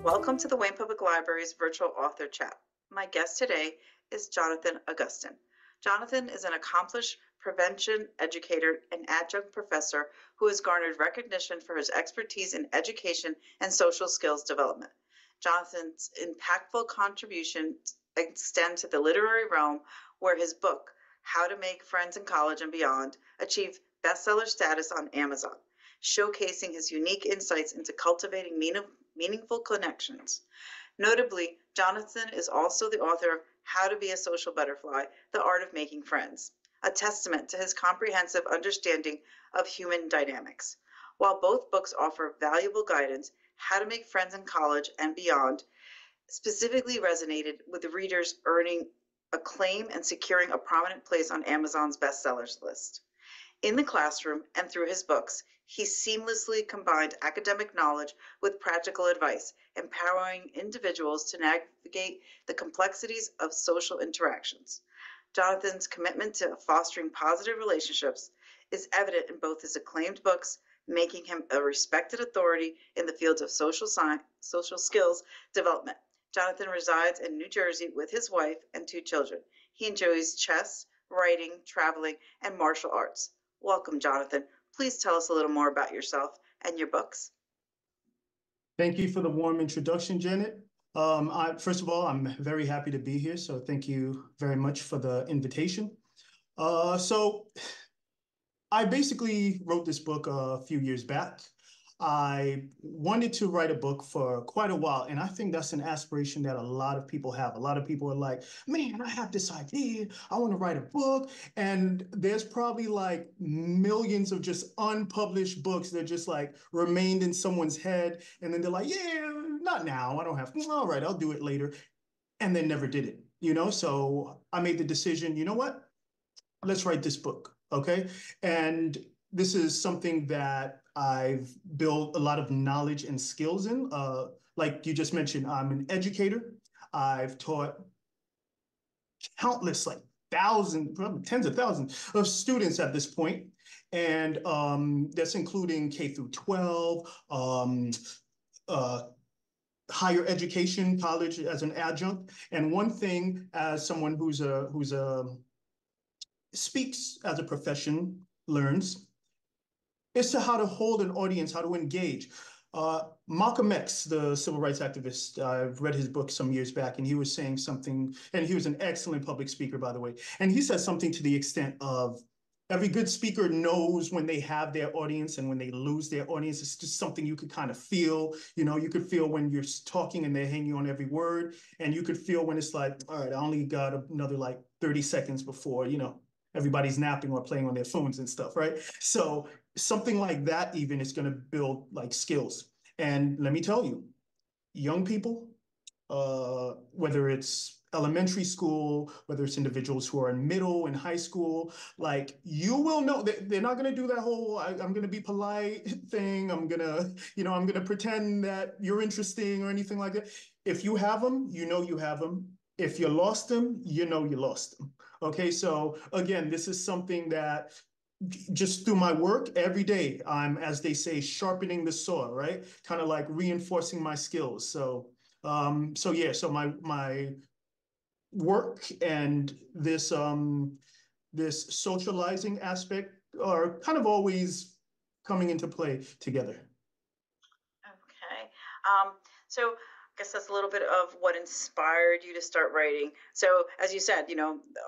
Welcome to the Wayne Public Library's virtual author chat. My guest today is Jonathan Augustin. Jonathan is an accomplished prevention educator and adjunct professor who has garnered recognition for his expertise in education and social skills development. Jonathan's impactful contributions extend to the literary realm, where his book, How to Make Friends in College and Beyond, achieved bestseller status on Amazon, showcasing his unique insights into cultivating meaningful connections. Notably, Jonathan is also the author of How to Be a Social Butterfly: The Art of Making Friends, a testament to his comprehensive understanding of human dynamics. While both books offer valuable guidance, How to Make Friends in College and Beyond specifically resonated with the readers, earning acclaim and securing a prominent place on Amazon's bestsellers list. In the classroom and through his books, he seamlessly combined academic knowledge with practical advice, empowering individuals to navigate the complexities of social interactions. Jonathan's commitment to fostering positive relationships is evident in both his acclaimed books, making him a respected authority in the fields of social skills development. Jonathan resides in New Jersey with his wife and two children. He enjoys chess, writing, traveling, and martial arts. Welcome, Jonathan. Please tell us a little more about yourself and your books. Thank you for the warm introduction, Janet. First of all, I'm very happy to be here, so thank you very much for the invitation. So I basically wrote this book a few years back. I wanted to write a book for quite a while, and I think that's an aspiration that a lot of people have. A lot of people are like, man, I have this idea. I want to write a book. And there's probably like millions of just unpublished books that just like remained in someone's head. And then they're like, yeah, not now. I don't have, all right, I'll do it later. And then never did it, So I made the decision, you know what? Let's write this book. Okay. And this is something that I've built a lot of knowledge and skills in. Like you just mentioned, I'm an educator. I've taught countless, like thousands, probably tens of thousands of students at this point. And that's including K through 12, uh, higher education, college as an adjunct. And one thing, as someone who's a speaks as a profession, learns, is to how to hold an audience, how to engage. Malcolm X, the civil rights activist, I've read his book some years back, and he was saying something, and he was an excellent public speaker, by the way. And he said something to the extent of every good speaker knows when they have their audience and when they lose their audience. It's just something you could kind of feel. You could feel when you're talking and they're hanging on every word. And you could feel when it's like, all right, I only got another like 30 seconds before, everybody's napping or playing on their phones and stuff, right? So something like that even is going to build like skills. And let me tell you, young people, whether it's elementary school, whether it's individuals who are in middle and high school, like you will know that they're not going to do that whole I'm going to be polite thing. I'm going to pretend that you're interesting or anything like that. If you have them, you know you have them. If you lost them, you know you lost them. Okay, so again, this is something that just through my work every day, I'm, as they say, sharpening the saw, right? Kind of like reinforcing my skills. So my work and this socializing aspect are kind of always coming into play together. Okay. So I guess that's a little bit of what inspired you to start writing. So, as you said, a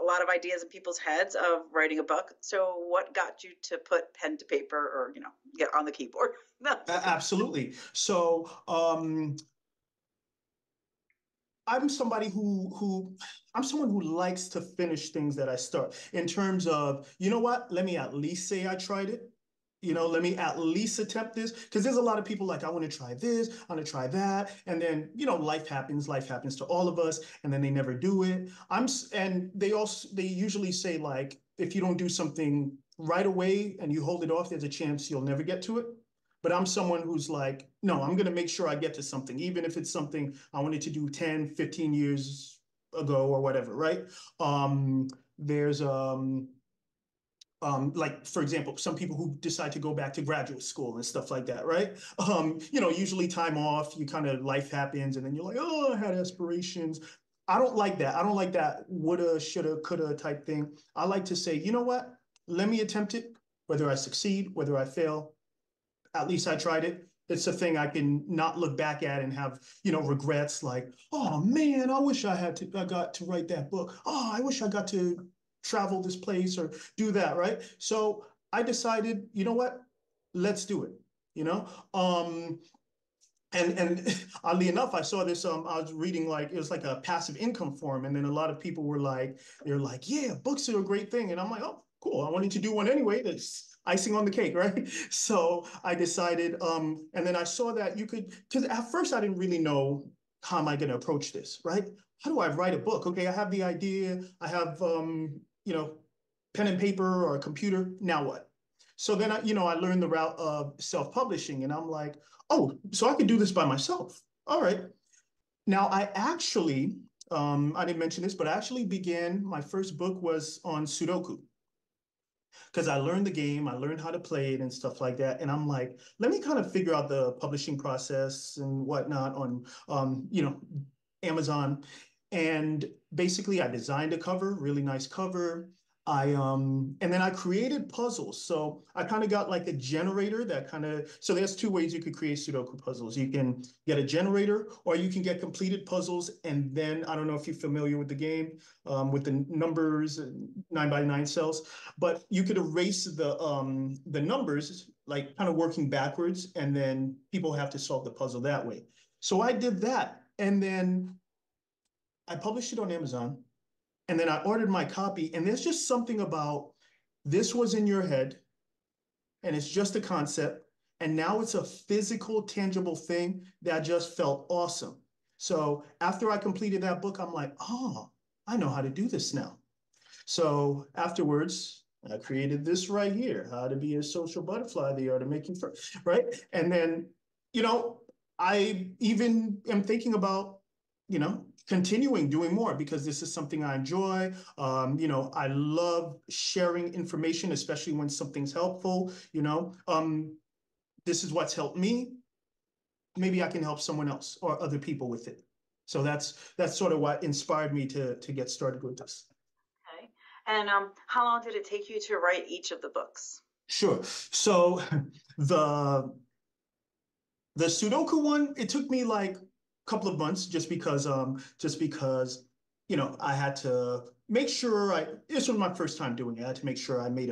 lot of ideas in people's heads of writing a book. So, what got you to put pen to paper or, get on the keyboard? No. Absolutely. So I'm somebody who I'm someone who likes to finish things that I start in terms of, you know what? Let me at least say I tried it. Let me at least attempt this because there's a lot of people like, I want to try this, I want to try that. And then, life happens to all of us, and then they never do it. And they usually say, like, if you don't do something right away and you hold it off, there's a chance you'll never get to it. But I'm someone who's like, no, I'm going to make sure I get to something, even if it's something I wanted to do 10, 15 years ago or whatever, right? Um, there's like for example, some people who decide to go back to graduate school and stuff like that, right? Usually time off, you kind of life happens, and then you're like, oh, I had aspirations. I don't like that. I don't like that woulda, shoulda, coulda type thing. I like to say, you know what? Let me attempt it. Whether I succeed, whether I fail, at least I tried it. It's a thing I can not look back at and have, regrets like, oh man, I wish I got to write that book. Oh, I wish I got to travel this place or do that, right? So I decided, you know what? Let's do it. You know? And oddly enough, I saw this. I was reading like it was like a passive income forum, and then a lot of people were like, they're like, yeah, books are a great thing, and I'm like, oh, cool. I wanted to do one anyway. That's icing on the cake, right? So I decided, and then I saw that you could, because at first I didn't really know how am I going to approach this, right? How do I write a book? Okay, I have the idea. I have, pen and paper or a computer. Now what? So then I learned the route of self-publishing, and I'm like, oh, so I could do this by myself. All right. Now I didn't mention this, but I actually began, my first book was on Sudoku because I learned the game, I learned how to play it and stuff like that. And I'm like, let me kind of figure out the publishing process and whatnot on, Amazon. And basically, I designed a cover, really nice cover. And then I created puzzles. So I kind of got like a generator that so there's two ways you could create Sudoku puzzles. You can get a generator, or you can get completed puzzles. And then I don't know if you're familiar with the game, with the numbers, 9 by 9 cells, but you could erase the numbers, like kind of working backwards, and then people have to solve the puzzle that way. So I did that. And then I published it on Amazon, and then I ordered my copy. And there's just something about this was in your head, and it's just a concept. And now it's a physical, tangible thing that just felt awesome. So after I completed that book, I'm like, oh, I know how to do this now. So afterwards, I created this right here, How to Be a Social Butterfly, the Art of Making Friends, right? And then, you know, I even am thinking about, continuing doing more because this is something I enjoy. I love sharing information, especially when something's helpful, this is what's helped me. Maybe I can help someone else or other people with it. So that's sort of what inspired me to get started with this. Okay. And how long did it take you to write each of the books? Sure. So the the Sudoku one, it took me like a couple of months just because I had to make sure this was my first time doing it. I had to make sure I made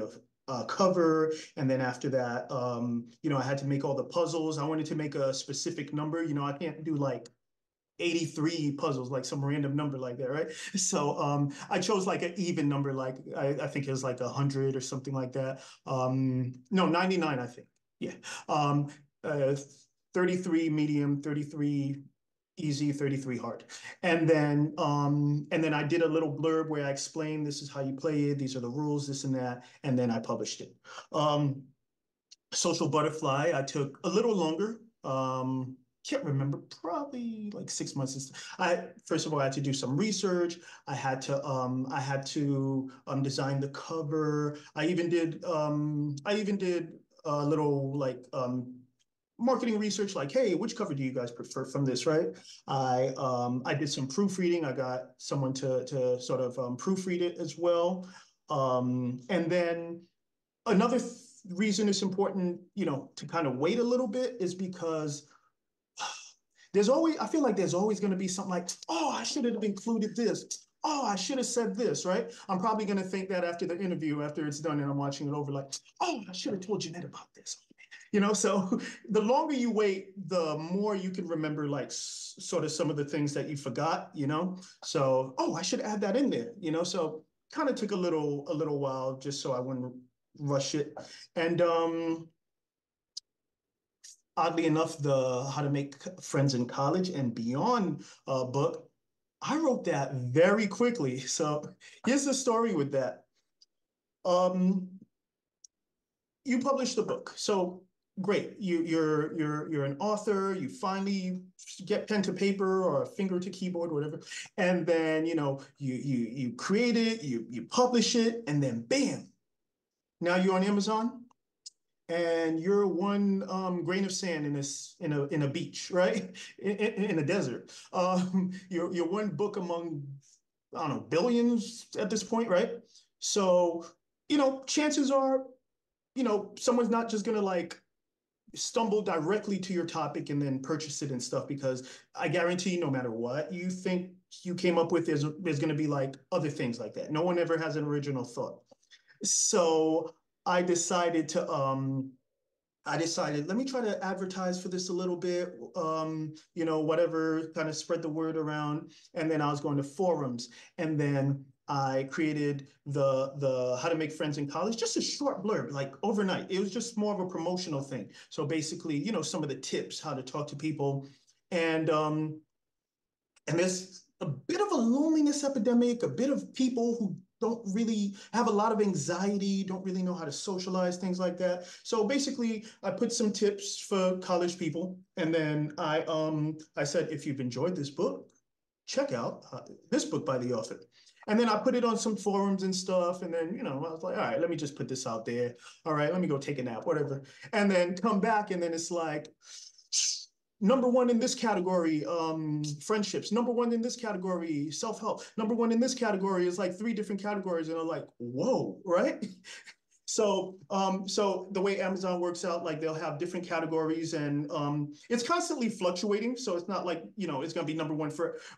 a cover, and then after that, I had to make all the puzzles. I wanted to make a specific number. I can't do like 83 puzzles, like some random number like that, right? So I chose like an even number, like I think it was like 100 or something like that. No, 99, I think. Yeah. Um, uh, 33 medium, 33 easy, 33 hard. And then I did a little blurb where I explained this is how you play it, these are the rules, this and that, and then I published it. Social Butterfly, I took a little longer. Can't remember, probably like 6 months. I first of all I had to do some research. I had to design the cover. I even did a little like marketing research, like, hey, which cover do you guys prefer from this, right? I did some proofreading. I got someone to sort of proofread it as well. And then another reason it's important, to kind of wait a little bit is because I feel like there's always going to be something like, oh, I should have included this. Oh, I should have said this, right? I'm probably going to think that after the interview, after it's done and I'm watching it over, like, oh, I should have told Janette about this. So the longer you wait, the more you can remember, like, sort of some of the things that you forgot. So, oh, I should add that in there. So kind of took a little while just so I wouldn't rush it. And oddly enough, the How to Make Friends in College and Beyond book, I wrote that very quickly. So here's the story with that. Um, you published the book, so great. You're an author. You finally get pen to paper or a finger to keyboard, whatever, and then you create it, you publish it, and then bam, Now you're on Amazon and you're one grain of sand in this in a beach, right? In a desert. You're one book among, I don't know, billions at this point, right? So, chances are, someone's not just gonna like stumble directly to your topic and then purchase it and stuff, because I guarantee no matter what you think you came up with, there's going to be like other things like that. No one ever has an original thought. So I decided to let me try to advertise for this a little bit, whatever, kind of spread the word around. And then I was going to forums, and then I created the How to Make Friends in College, just a short blurb, like overnight. It was just more of a promotional thing. So basically, some of the tips, how to talk to people. And there's a bit of a loneliness epidemic, a bit of people who don't really have a lot of anxiety, don't really know how to socialize, things like that. So basically, I put some tips for college people, and then I said, if you've enjoyed this book, check out this book by the author. And then I put it on some forums and stuff. And then, I was like, all right, let me just put this out there. All right, let me go take a nap, whatever. And then come back, and then it's like, number one in this category, friendships. Number one in this category, self-help. Number one in this category is like three different categories, and I'm like, whoa, right? So the way Amazon works out, like they'll have different categories, and it's constantly fluctuating. So it's not like, it's going to be number one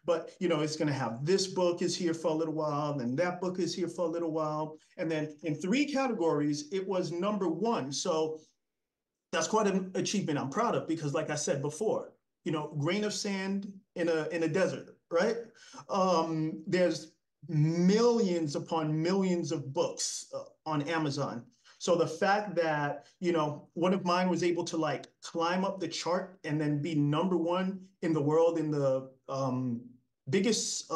but it's going to have this book is here for a little while, and that book is here for a little while. And then in three categories, it was number one. So that's quite an achievement I'm proud of, because like I said before, grain of sand in a desert, right? There's millions upon millions of books on Amazon. So the fact that, one of mine was able to like climb up the chart and then be number one in the world in the biggest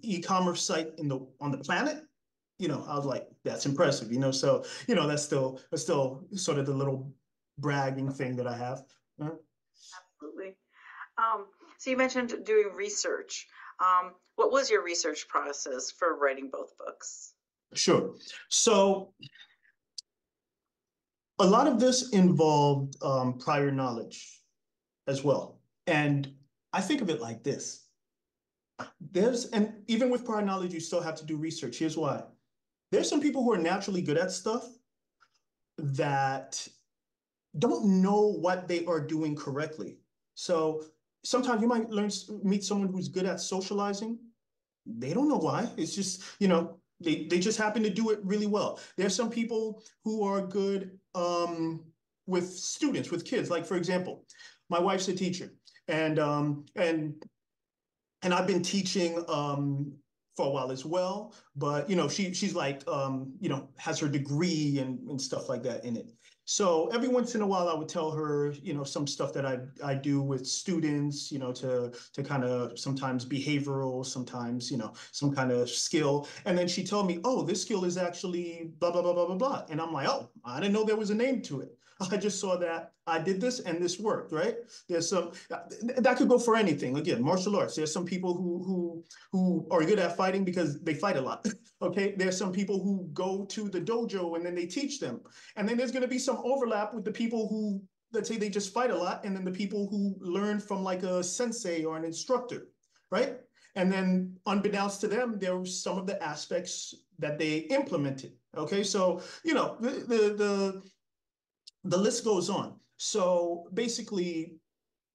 e-commerce site on the planet, I was like, that's impressive, So, that's still sort of the little bragging thing that I have. Absolutely. So you mentioned doing research. What was your research process for writing both books? Sure. So a lot of this involved prior knowledge as well. And I think of it like this. And even with prior knowledge, you still have to do research. Here's why. There's some people who are naturally good at stuff that don't know what they are doing correctly. So sometimes you might meet someone who's good at socializing. They don't know why. It's just, they just happen to do it really well. There's some people who are good with students, with kids. Like, for example, my wife's a teacher, and I've been teaching for a while as well. But she's like has her degree and stuff like that in it. So every once in a while, I would tell her some stuff that I do with students, to kind of sometimes behavioral, sometimes some kind of skill. And then she told me, oh, this skill is actually blah blah blah blah blah blah. And I'm like, oh, I didn't know there was a name to it. I just saw that I did this and this worked, right? There's some that could go for anything. Again, martial arts. There's some people who are good at fighting because they fight a lot. Okay, there's some people who go to the dojo and then they teach them, and then there's going to be some overlap with the people who, let's say, they just fight a lot, and then the people who learn from like a sensei or an instructor, right? And then unbeknownst to them, there were some of the aspects that they implemented. Okay, so the list goes on. So basically,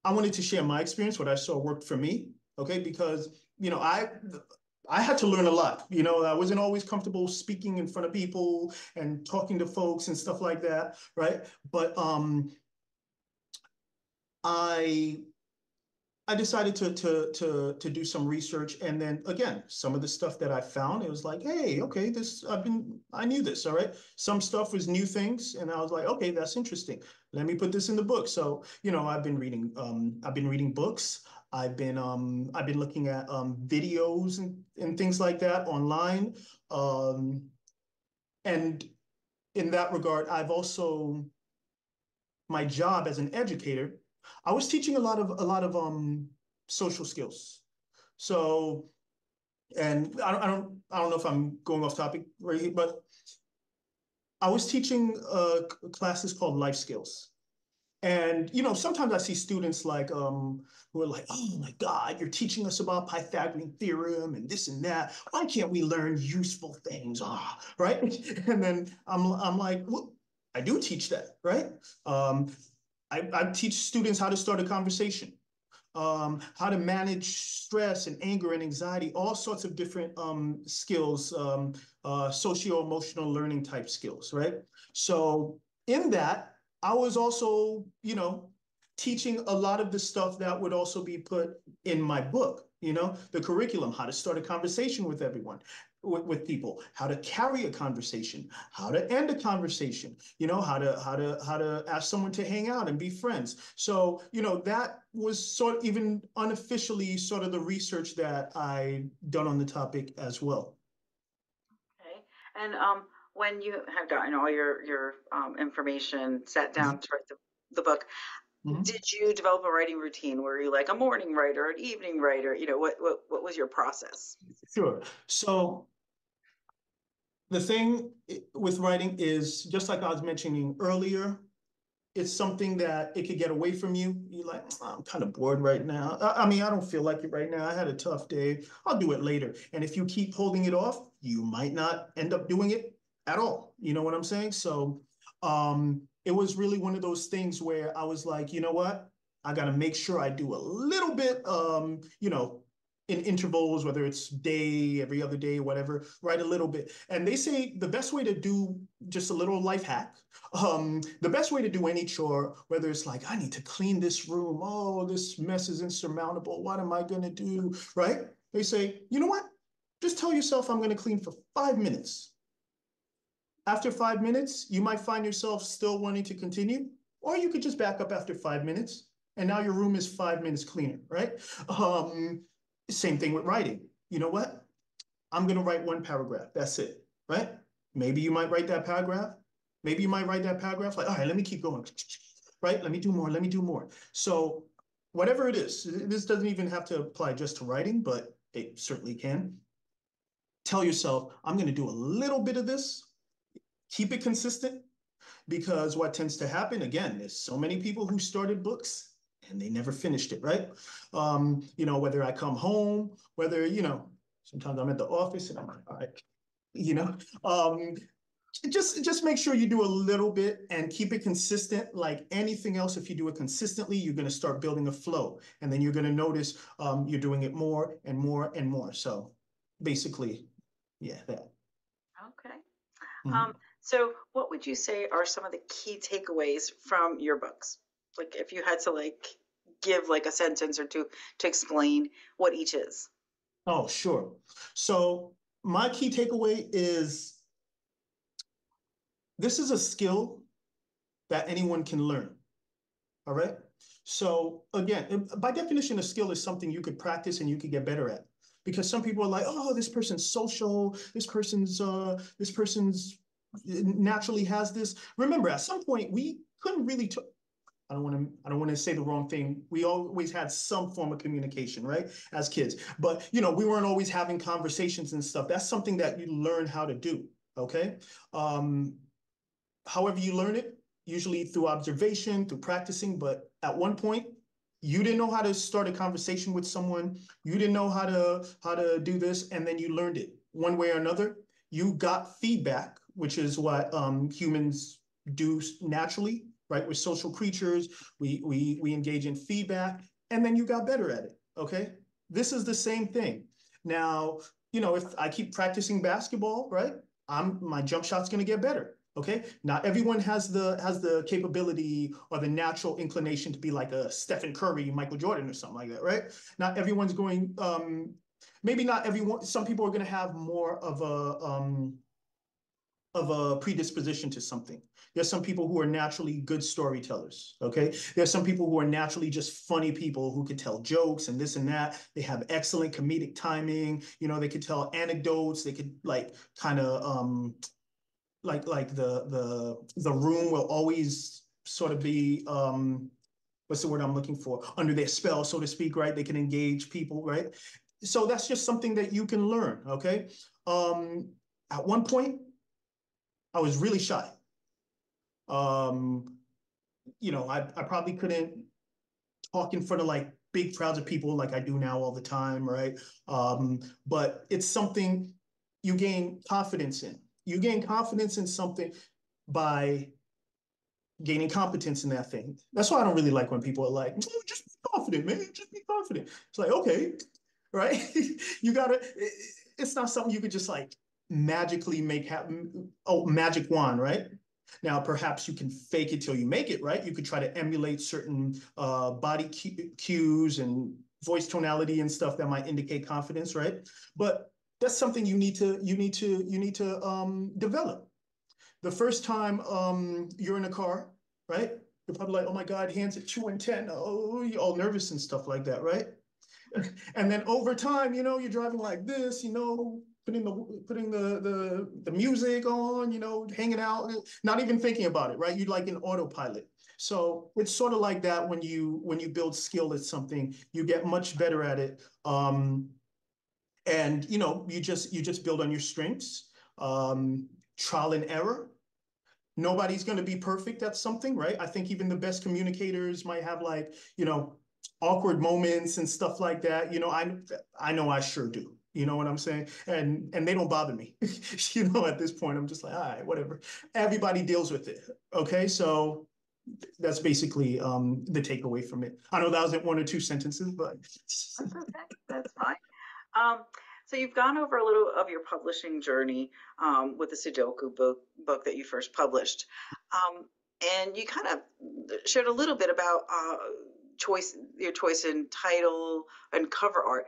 I wanted to share my experience, what I saw worked for me. Okay, because I had to learn a lot. I wasn't always comfortable speaking in front of people and talking to folks and stuff like that, right? But I I decided to do some research, and then again, some of the stuff that I found, it was like, hey, okay, I knew this, all right. Some stuff was new things, and I was like, okay, that's interesting. Let me put this in the book. So, I've been reading books. I've been looking at videos and things like that online. And in that regard, I've also my job as an educator, I was teaching a lot of social skills. So And I don't know if I'm going off topic right here, but I was teaching classes called life skills. And sometimes I see students like who are like, "Oh my God, you're teaching us about Pythagorean theorem and this and that. Why can't we learn useful things?" Right? And then I'm like, well, I do teach that, right? Um, I teach students how to start a conversation, how to manage stress and anger and anxiety, all sorts of different skills, socio-emotional learning type skills, right? So in that, I was also, teaching a lot of the stuff that would also be put in my book, the curriculum, how to start a conversation with everyone, with people, how to carry a conversation, how to end a conversation, how to ask someone to hang out and be friends. So, that was sort of even unofficially sort of the research that I done on the topic as well. Okay. And when you have gotten all your information sat down to write the book, Mhm. did you develop a writing routine? Were you like a morning writer, an evening writer? What was your process? Sure. So the thing with writing is just like I was mentioning earlier, it's something that it could get away from you. You're like, "Oh, I'm kind of bored right now. I mean, I don't feel like it right now. I had a tough day. I'll do it later." And if you keep holding it off, you might not end up doing it at all. You know what I'm saying? So it was really one of those things where I was like, you know what? I got to make sure I do a little bit, in intervals, whether it's day, every other day, whatever, write a little bit. And they say the best way to do just a little life hack, the best way to do any chore, whether it's like, I need to clean this room, oh, this mess is insurmountable, what am I going to do, right? They say, you know what? Just tell yourself I'm going to clean for 5 minutes. After 5 minutes, you might find yourself still wanting to continue, or you could just back up after 5 minutes, and now your room is 5 minutes cleaner, right? Same thing with writing. You know what? I'm going to write one paragraph. That's it, right? Maybe you might write that paragraph. Maybe you might write that paragraph like, all right, let me keep going, right? Let me do more. Let me do more. So, whatever it is, this doesn't even have to apply just to writing, but it certainly can. Tell yourself, I'm going to do a little bit of this, keep it consistent, because what tends to happen, again, there's so many people who started books and they never finished it, right? Whether I come home, whether, sometimes I'm at the office and I'm like, all right, you know, um, just make sure you do a little bit and keep it consistent. Like anything else, if you do it consistently, you're going to start building a flow, and then you're going to notice you're doing it more and more and more. So basically, yeah, that. Okay. Um, Mhm. so what would you say are some of the key takeaways from your books? Like if you had to like give like a sentence or two to explain what each is. Oh, sure. So my key takeaway is this is a skill that anyone can learn. All right. So again, by definition, a skill is something you could practice and you could get better at. Because some people are like, oh, this person's social, this person's naturally has this. Remember, at some point we couldn't really I don't want to say the wrong thing. We always had some form of communication, right? As kids. But we weren't always having conversations and stuff. That's something that you learn how to do. Okay. Um, However you learn it, usually through observation, through practicing. But at one point, you didn't know how to start a conversation with someone. You didn't know how to do this, and then you learned it one way or another. You got feedback, which is what humans do naturally, right? We're social creatures. We engage in feedback, and then you got better at it. Okay, this is the same thing. Now, if I keep practicing basketball, right? My jump shot's going to get better. Okay, not everyone has the capability or the natural inclination to be like a Stephen Curry, Michael Jordan, or something like that, right? Not everyone's going. Maybe not everyone. Some people are going to have more of a predisposition to something. There's some people who are naturally good storytellers. Okay, there's some people who are naturally just funny people who could tell jokes and this and that. They have excellent comedic timing. They could tell anecdotes. They could like kind of like the room will always sort of be what's the word I'm looking for, under their spell, so to speak, right? They can engage people, right? So that's just something that you can learn. Okay. At one point, I was really shy. Um, I probably couldn't talk in front of like big crowds of people like I do now all the time, right? But it's something you gain confidence in. You gain confidence in something by gaining competence in that thing. That's why I don't really like when people are like, oh, just be confident, man. Just be confident. It's like, okay, right? You gotta, it's not something you could just like magically make happen. Oh, magic wand, right? Now, perhaps you can fake it till you make it, right? You could try to emulate certain body cues and voice tonality and stuff that might indicate confidence, right? But that's something you need to develop. The first time you're in a car, right? You're probably like, oh my God, hands at 2 and 10. Oh, you're all nervous and stuff like that, right? And then over time, you're driving like this, putting the music on, hanging out, not even thinking about it, right? You're like in autopilot. So it's sort of like that when you build skill at something, you get much better at it. And you just build on your strengths, trial and error. Nobody's going to be perfect at something, right? I think even the best communicators might have like, awkward moments and stuff like that. I know I sure do. You know what I'm saying? And they don't bother me. At this point, I'm just like, all right, whatever. Everybody deals with it. Okay, so that's basically the takeaway from it. I know that was in one or two sentences, but That's okay. That's fine. Um, so you've gone over a little of your publishing journey with the Sudoku book that you first published, um, and you kind of shared a little bit about your choice in title and cover art.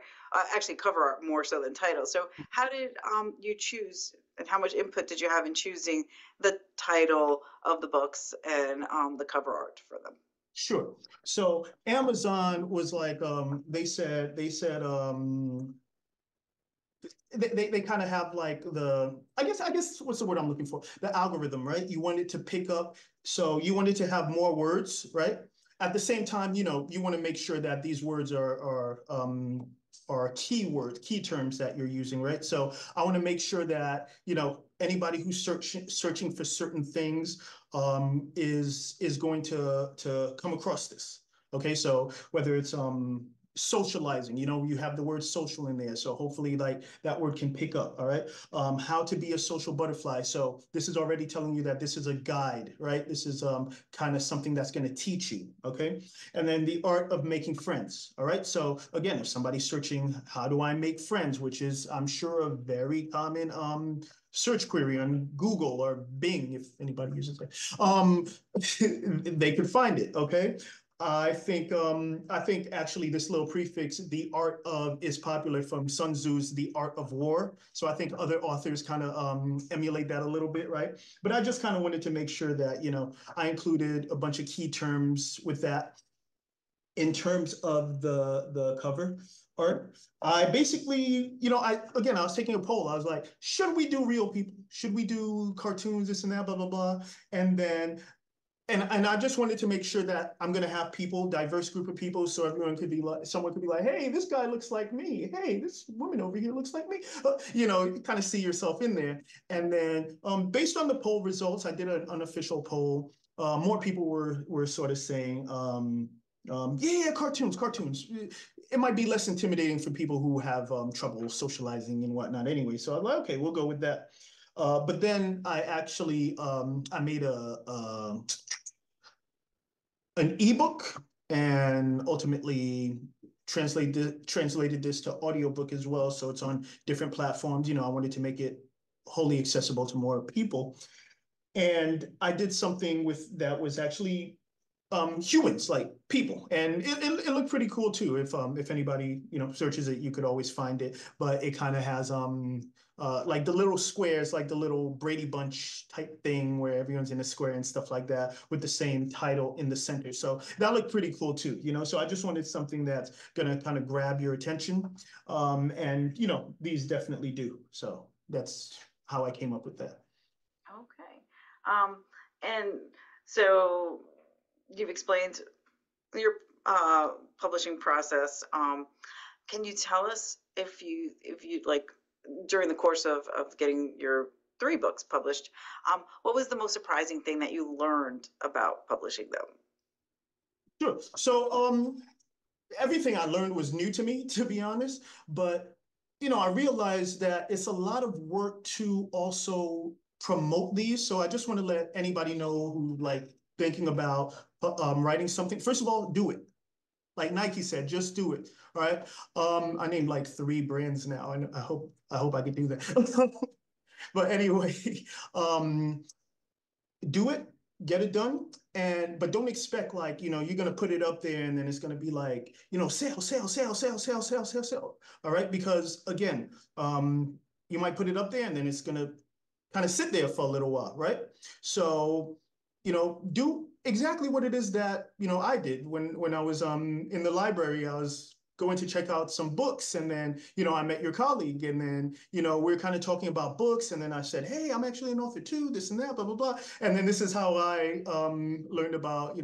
Actually, cover art more so than title. So how did you choose, and how much input did you have in choosing the title of the books and the cover art for them? sure. So Amazon was like, they said they kind of have like I guess what's the word I'm looking for? The algorithm, right? You want it to pick up, so you want it to have more words, right? At the same time, you want to make sure that these words are key terms that you're using, right? So I want to make sure that anybody who's searching for certain things is going to come across this. Okay, so whether it's socializing, you have the word social in there, so hopefully like that word can pick up. All right, how to be a social butterfly, so this is already telling you that this is a guide, right? This is kind of something that's going to teach you. Okay, and then the art of making friends. All right, so again, if somebody's searching how do I make friends, which is I'm sure a very common search query on Google or Bing, if anybody uses it, they could find it. Okay, I think actually this little prefix, the art of, is popular from Sun Tzu's The Art of War. So I think other authors kind of emulate that a little bit, right? But I just kind of wanted to make sure that, I included a bunch of key terms with that. In terms of the cover art, I basically, I was taking a poll. I was like, should we do real people? Should we do cartoons, this and that, blah, blah, blah. And then and I just wanted to make sure that I'm going to have people, diverse group of people, so everyone could be like, someone could be like, hey, this guy looks like me. Hey, this woman over here looks like me. You kind of see yourself in there. And then based on the poll results, I did an unofficial poll. More people were sort of saying, yeah, cartoons. It might be less intimidating for people who have trouble socializing and whatnot anyway. So I'm like, okay, we'll go with that. But then I actually I made an ebook and ultimately translated this to audiobook as well. So it's on different platforms. I wanted to make it wholly accessible to more people. And I did something with that was actually humans, like people, and it looked pretty cool too. If anybody searches it, you could always find it. But it kind of has like the little squares, like the little Brady Bunch type thing where everyone's in a square and stuff like that, with the same title in the center. So that looked pretty cool too. So I just wanted something that's gonna kind of grab your attention, and these definitely do. So that's how I came up with that. Okay. And so you've explained your publishing process. Can you tell us if you like during the course of getting your 3 books published, what was the most surprising thing that you learned about publishing them? Sure. So, everything I learned was new to me, to be honest. But, I realized that it's a lot of work to also promote these. So I just want to let anybody know who like thinking about writing something. First of all, do it. Like Nike said, just do it. All right. I named like 3 brands now, and I hope I can do that. But anyway, um, do it, get it done, but don't expect like, you're gonna put it up there and then it's gonna be like, sale, sale, sale, sale, sale, sale, sale, sale. All right, because again, you might put it up there and then it's gonna kind of sit there for a little while, right? So, do exactly what it is that, I did when I was in the library. I was going to check out some books, and then, I met your colleague, and then, we're kind of talking about books, and then I said, hey, I'm actually an author too, this and that, blah, blah, blah. And then this is how I learned about,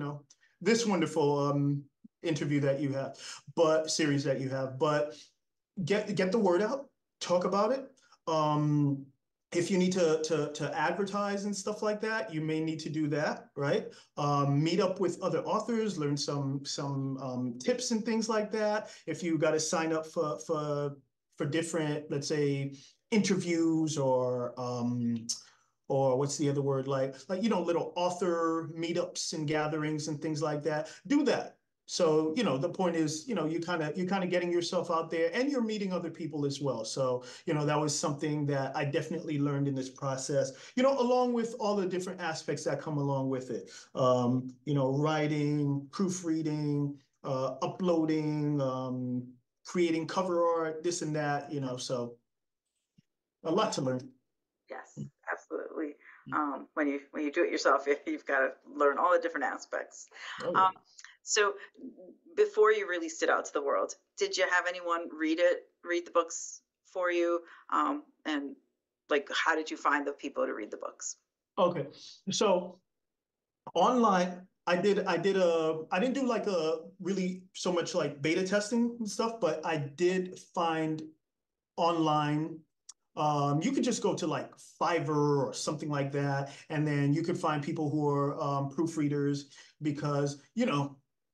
this wonderful interview that you have, but series that you have. But get the word out, talk about it. If you need to advertise and stuff like that, you may need to do that, right? Meet up with other authors, learn some tips and things like that. If you got to sign up for different, let's say, interviews or what's the other word, like little author meetups and gatherings and things like that, do that. So, the point is, you're kind of getting yourself out there, and you're meeting other people as well. So, that was something that I definitely learned in this process, along with all the different aspects that come along with it. Writing, proofreading, uploading, creating cover art, this and that, so a lot to learn. Yes, absolutely. When you do it yourself, you've got to learn all the different aspects. Oh, yeah. Um, so before you released it out to the world, did you have anyone read the books for you? And like, how did you find the people to read the books? Okay. So online, I didn't do like a really so much like beta testing and stuff, but I did find online. You could just go to like Fiverr or something like that, and then you could find people who are proofreaders, because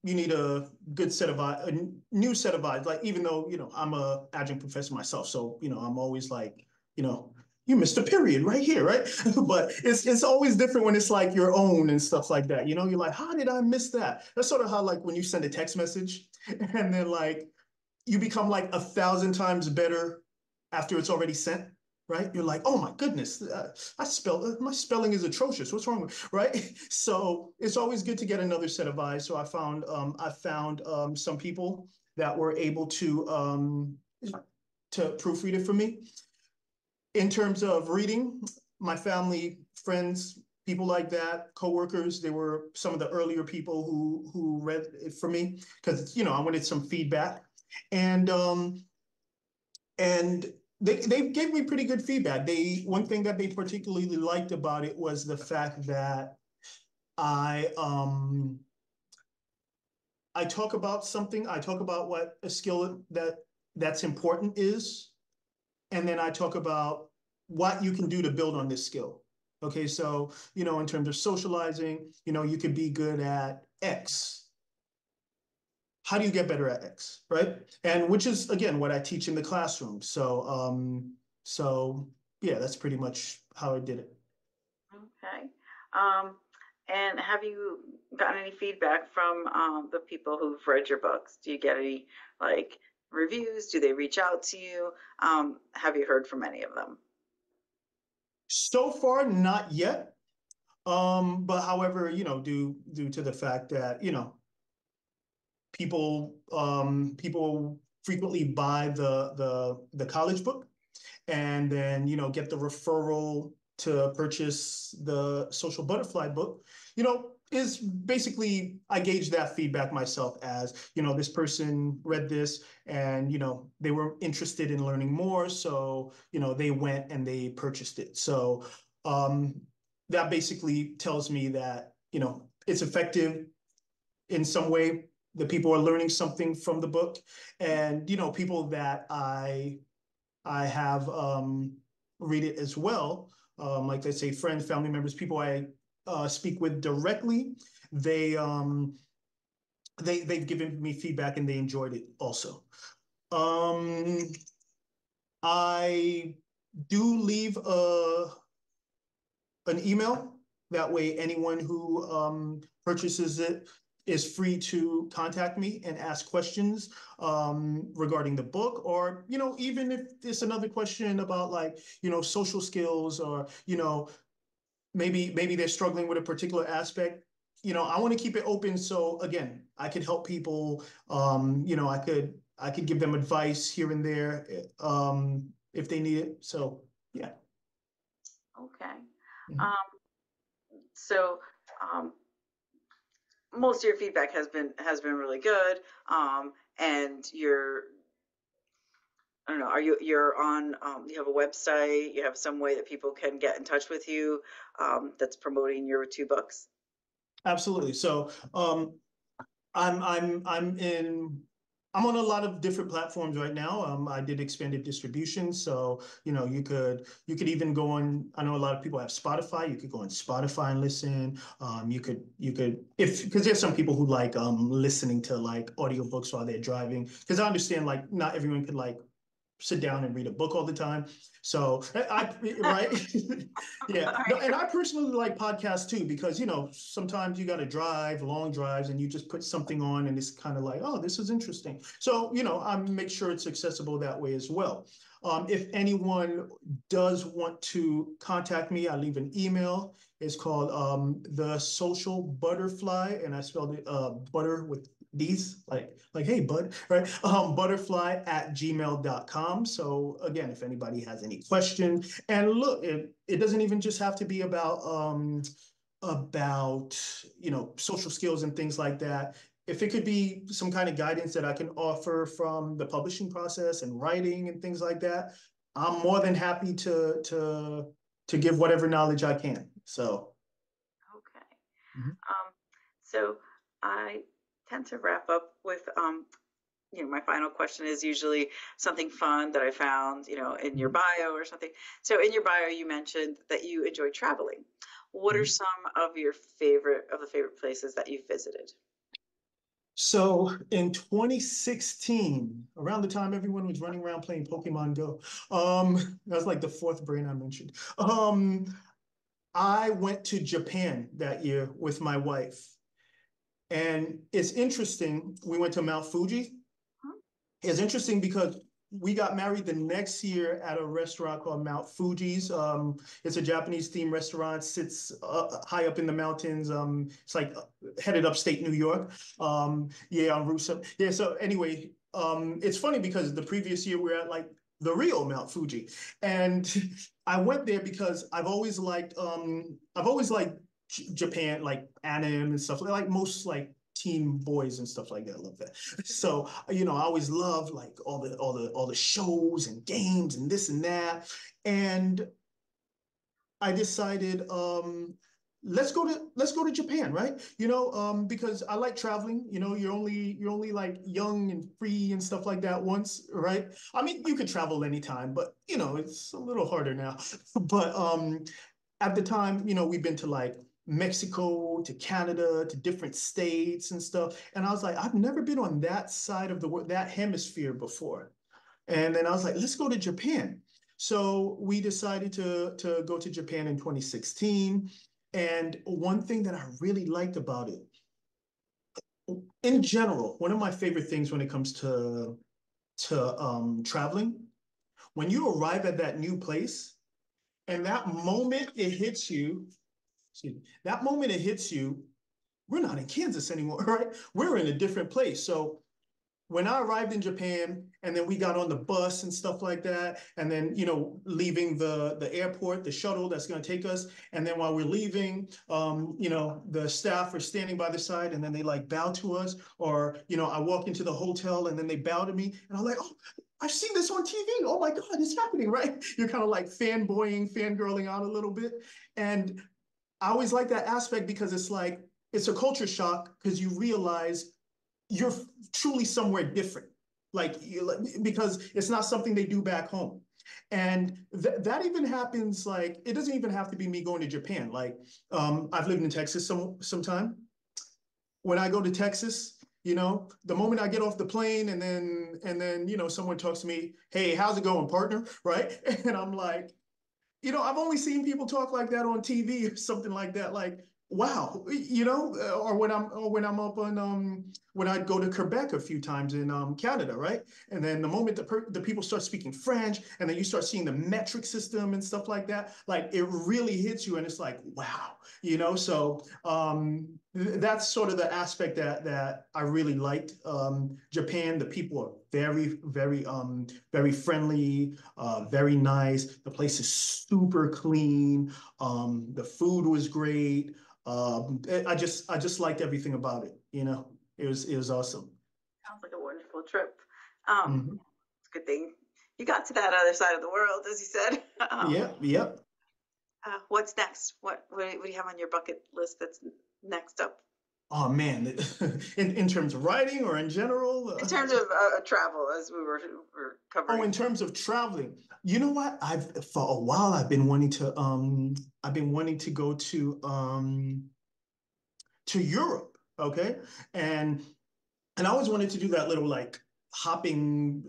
you need a good set of eyes, a new set of eyes. Like, even though I'm a adjunct professor myself, so I'm always like, you know you missed a period right here, right? But it's always different when it's like your own and stuff like that. You're like, how did I miss that? That's sort of how, like, when you send a text message and then like you become like 1,000 times better after it's already sent, right? You're like, oh my goodness, my spelling is atrocious. What's wrong with, right? So it's always good to get another set of eyes. So I found some people that were able to proofread it for me. In terms of reading, my family, friends, people like that, coworkers, they were some of the earlier people who read it for me, because I wanted some feedback, and and they gave me pretty good feedback. One thing that they particularly liked about it was the fact that I um I talk about something. I talk about what a skill that's important is, and then I talk about what you can do to build on this skill. Okay, so in terms of socializing, you could be good at X. How do you get better at X, right? And which is again what I teach in the classroom. So yeah, that's pretty much how I did it. Okay. Um, and have you gotten any feedback from the people who've read your books? Do you get any like reviews? Do they reach out to you? Have you heard from any of them? So far, not yet. But however, due to the fact that people frequently buy the college book, and then get the referral to purchase the social butterfly book, is basically, I gauge that feedback myself as, this person read this, and they were interested in learning more, so they went and they purchased it. So um that basically tells me that it's effective in some way. the people are learning something from the book, and people that I have read it as well. Like I say, friends, family members, people I speak with directly. They they've given me feedback and they enjoyed it also. Um, I do leave an email. That way, anyone who purchases it is free to contact me and ask questions regarding the book, or even if it's another question about like social skills, or maybe they're struggling with a particular aspect. I want to keep it open, so again, I could help people. I could give them advice here and there if they need it. So yeah. Okay. Mhm. Um, so most of your feedback has been really good. And I don't know, you're on, you have a website, you have some way that people can get in touch with you, that's promoting your two books? Absolutely. So I'm I'm I'm in I'm on a lot of different platforms right now. I did expanded distribution, so you could even go on. I know a lot of people have Spotify. You could go on Spotify and listen. You could if because there's some people who like listening to like audiobooks while they're driving. Because I understand like not everyone could like sit down and read a book all the time. So right. Yeah. No, and I personally like podcasts too, because sometimes you got to drive long drives and you just put something on and it's kind of like, oh, this is interesting. So, I make sure it's accessible that way as well. If anyone does want to contact me, I leave an email. It's called The Social Butterfly, and I spelled it butter with these like hey bud, right? Butterfly@gmail.com. So again, if anybody has any questions, and look, it doesn't even just have to be about social skills and things like that. If it could be some kind of guidance that I can offer from the publishing process and writing and things like that, I'm more than happy to give whatever knowledge I can. So Okay. mhm. So I tend to wrap up with, my final question is usually something fun that I found, in your Mhm. bio or something. So in your bio, you mentioned that you enjoy traveling. What are Mhm. some of the favorite places that you've visited? So in 2016, around the time everyone was running around playing Pokemon Go, that was like the fourth brain I mentioned. I went to Japan that year with my wife. And it's interesting, we went to Mount Fuji. Hmm? It's interesting because we got married the next year at a restaurant called Mount Fuji's. It's a Japanese themed restaurant, sits high up in the mountains. It's like headed upstate New York. Yeah, on Route 7. Yeah, so anyway, it's funny because the previous year we were at like the real Mount Fuji. And I went there because I've always liked Japan, like anime and stuff, like most like teen boys and stuff like that. I love that. So, I always loved like all the shows and games and this and that. And I decided let's go to Japan, right? Because I like traveling. You're only like young and free and stuff like that once, right? I mean, you could travel anytime, but it's a little harder now. But at the time, we've been to like Mexico, to Canada, to different states and stuff. And I was like, I've never been on that side of the world, that hemisphere before. And then I was like, let's go to Japan. So we decided to go to Japan in 2016. And one thing that I really liked about it, in general, one of my favorite things when it comes to traveling, when you arrive at that new place, and that moment it hits you, excuse me, that moment it hits you, we're not in Kansas anymore, right? We're in a different place. So when I arrived in Japan and then we got on the bus and stuff like that, and then leaving the airport, the shuttle that's going to take us, and then while we're leaving, the staff are standing by the side and then they like bow to us, or I walk into the hotel and then they bow to me, and I'm like, oh, I've seen this on TV. Oh my God, it's happening, right? You're kind of like fanboying, fangirling out a little bit, and I always like that aspect because it's like it's a culture shock because you realize you're truly somewhere different, because it's not something they do back home. And that even happens, like, it doesn't even have to be me going to Japan. Like, I've lived in Texas some time. When I go to Texas, the moment I get off the plane and then, someone talks to me, hey, how's it going, partner? Right. And I'm like, I've only seen people talk like that on TV or something like that. Like, wow, or when I'm up on when I go to Quebec a few times in Canada, right? And then the moment the people start speaking French, and then you start seeing the metric system and stuff like that, like it really hits you, and it's like, wow, So that's sort of the aspect that I really liked. Japan, the people are very, very, very friendly, very nice. The place is super clean. The food was great. I just liked everything about it. It was awesome. Sounds like a wonderful trip. Mhm. It's a good thing you got to that other side of the world, as you said. Yep, yep. What's next? What do you have on your bucket list that's next up? Oh man, in terms of writing or in general? In terms of travel, as we were Oh, covering. in terms of traveling, you know what? For a while I've been wanting to go to Europe, okay? And and I always wanted to do that little like hopping,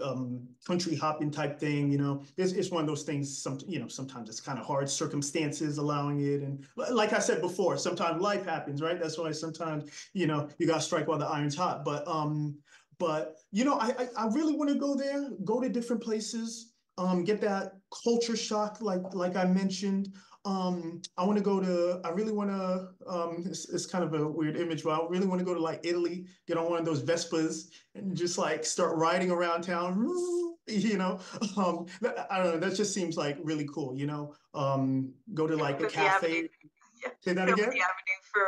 country hopping type thing. It's one of those things. Sometimes it's kind of hard, circumstances allowing it, and like I said before, sometimes life happens, right? That's why sometimes you got to strike while the iron's hot. But I really want to go there, go to different places, get that culture shock, like I mentioned. I really want to, it's kind of a weird image, but I really want to go to like Italy, get on one of those Vespas and just like start riding around town, I don't know, that just seems like really cool, go to like a Open the avenue. cafe. Yeah, Say that open again? the avenue for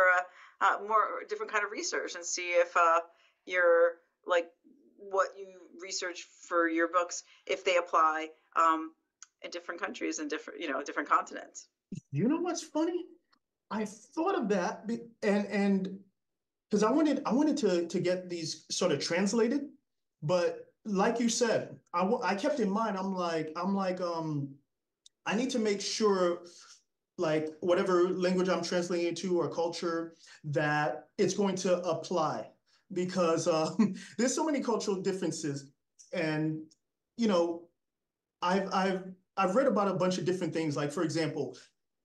more different kind of research and see if your like what you research for your books, if they apply in different countries and different continents. You know what's funny? I thought of that and because I wanted to get these sort of translated, but like you said, I kept in mind, I need to make sure, like, whatever language I'm translating into or culture, that it's going to apply, because there's so many cultural differences. And you know I've read about a bunch of different things. Like, for example,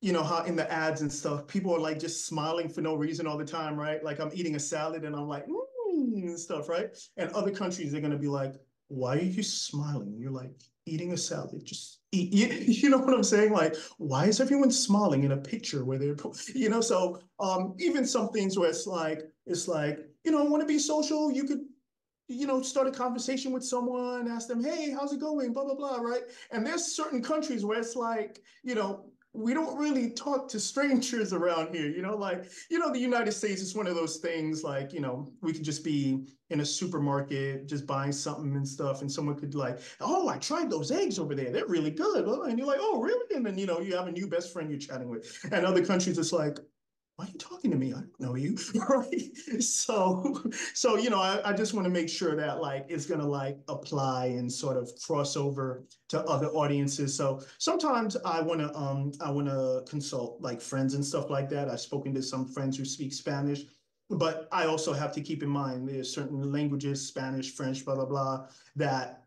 how in the ads and stuff, people are like just smiling for no reason all the time, right? Like, I'm eating a salad and I'm like, and stuff, right? And other countries, they're gonna be like, why are you smiling? You're like eating a salad. Just eat. You know what I'm saying? Like, why is everyone smiling in a picture where they're, So even some things where it's like, I want to be social. You could start a conversation with someone, ask them, hey, how's it going? Blah, blah, blah, right? And there's certain countries where it's like, we don't really talk to strangers around here, the United States is one of those things like, we could just be in a supermarket, just buying something and stuff. And someone could like, oh, I tried those eggs over there. They're really good. And you're like, oh, really? And then, you have a new best friend you're chatting with. And other countries, it's like, why are you talking to me? I don't know you, right? So I just want to make sure that like it's gonna like apply and sort of cross over to other audiences. So sometimes I wanna consult like friends and stuff like that. I've spoken to some friends who speak Spanish, but I also have to keep in mind there's certain languages, Spanish, French, blah blah blah, that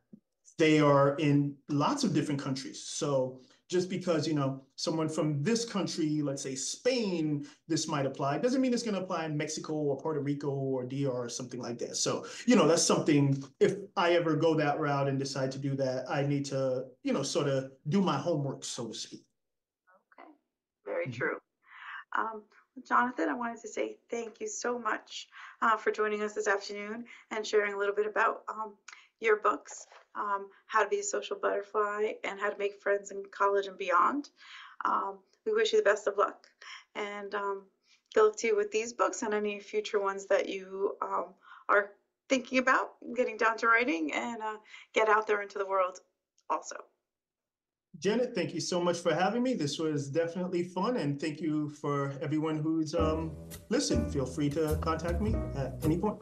they are in lots of different countries. So just because, someone from this country, let's say Spain, this might apply, doesn't mean it's going to apply in Mexico or Puerto Rico or DR or something like that. So, that's something, if I ever go that route and decide to do that, I need to, sort of do my homework, so to speak. Okay, very Mhm. true. Um, Jonathan, I wanted to say thank you so much for joining us this afternoon and sharing a little bit about your books, How to Be a Social Butterfly and How to Make Friends in College and Beyond. We wish you the best of luck, and good luck to you with these books and any future ones that you are thinking about getting down to writing, and get out there into the world also. Janet, thank you so much for having me. This was definitely fun, and thank you for everyone who's listened. Feel free to contact me at any point.